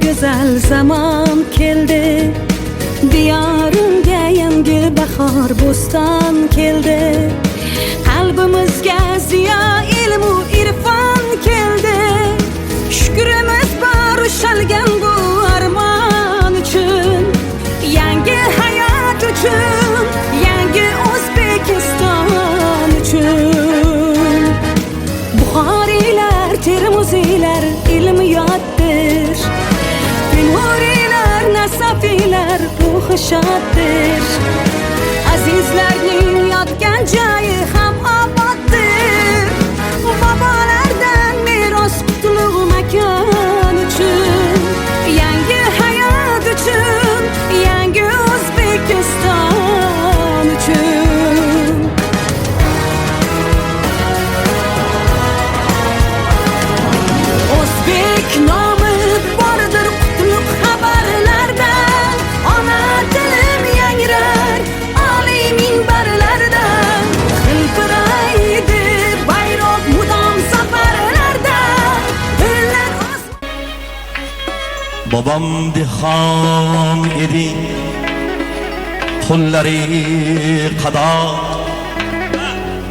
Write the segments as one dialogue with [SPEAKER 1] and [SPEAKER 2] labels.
[SPEAKER 1] güzel zaman keldi. Diyorimga yangi bahor bo'ston keldi. Qalbimizga ziyo ilmu irfon keldi. Shukrimiz bor ushalgan bu armon uchun, yangi hayot uchun, yangi O'zbekiston uchun. Buxoriylar, Termiziylar ilmi yotdir. Temuriylar, Nasafiylar ruhi shoddir. Azizlarning yotgan joyi ham oboddir. Bobolardan meros qutlug' makon uchun, yangi hayot uchun, yangi O'zbekiston uchun. O'zbek nomi bordir qutlug' xabarlarda. Ona tilim yangrar oliy minbarlarda. Hilpiraydi bayroq mudom safarlarda.
[SPEAKER 2] Babam dehqon edi, qo'llari qadoq,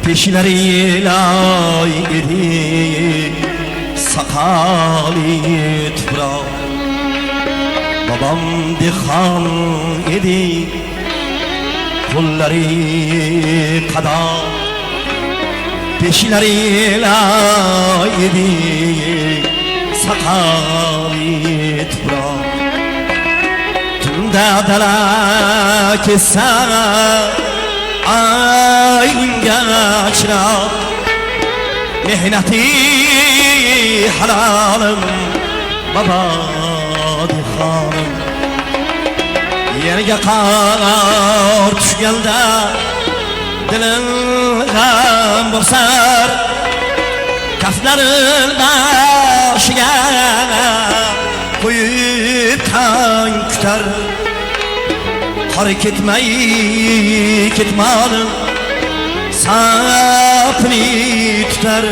[SPEAKER 2] peshlari loy edi, soqoli tuproq. Babam dehqon edi, qo'llari qadoq, peshlari loy edi, soqoli tuproq. Tunda dala kessa ayga chiroq, mehnati halolim babo dehqonim. Yerga qor tushganda dilim g'am bosar, kaflarim boshiga qo'yib tong kutar. Qor ketmay ketmodim, safni tutar.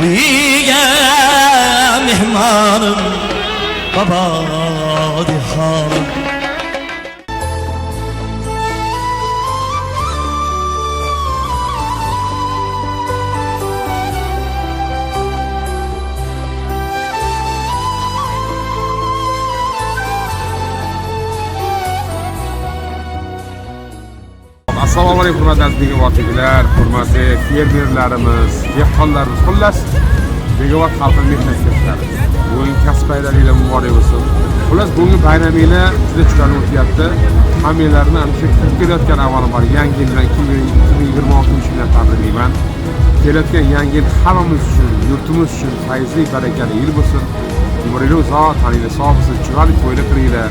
[SPEAKER 2] Uyga mehmonim babo dehqonim.
[SPEAKER 3] Assalomu alaykum hurmatli Begovotliklar, hurmatli fermerlarimiz, dehqonlarimiz, xullas Begovat xalqi mehnatdoshlari. Bugungi kasb bayraminglar muborak bo'lsin. Xullas bugungi bayraminglar juda chiroyli o'tyapti. Hammalarni ana shu kelayotgan avvalambor yangi yildan 2026 bilan tabriklayman. Kelayotgan yangi yil hammamiz uchun, yurtimiz uchun fayzli, barakali yil bo'lsin. Umringiz uzoq, taninglar sog' bo'lsin, chiroyli to'ylar qilinglar.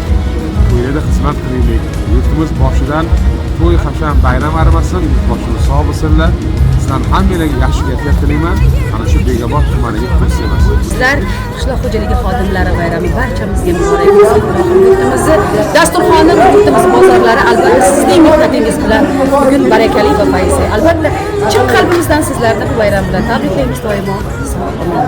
[SPEAKER 3] To'ylarda xizmat qilaylik. Yurtimiz boshidan to'y qachon bayram armasin, boshimiz sog' bo'lsinlar. Sizdan hammalarga yaxshi gaplar tilayman. Ana shu Begobod tumaniga xush kelibsiz.
[SPEAKER 4] Sizlar qishloq xo'jaligi xodimlari bayrami barchamizga muborak bo'lsin. Yurtimizni dasturxoni, yurtimiz bozorlari albatta sizning mehnatingiz bilan bugun barakali va fayzli. Albatta chin qalbimizdan sizlarni bu bayram bilan tabriklaymiz doimo. Sog' bo'linglar.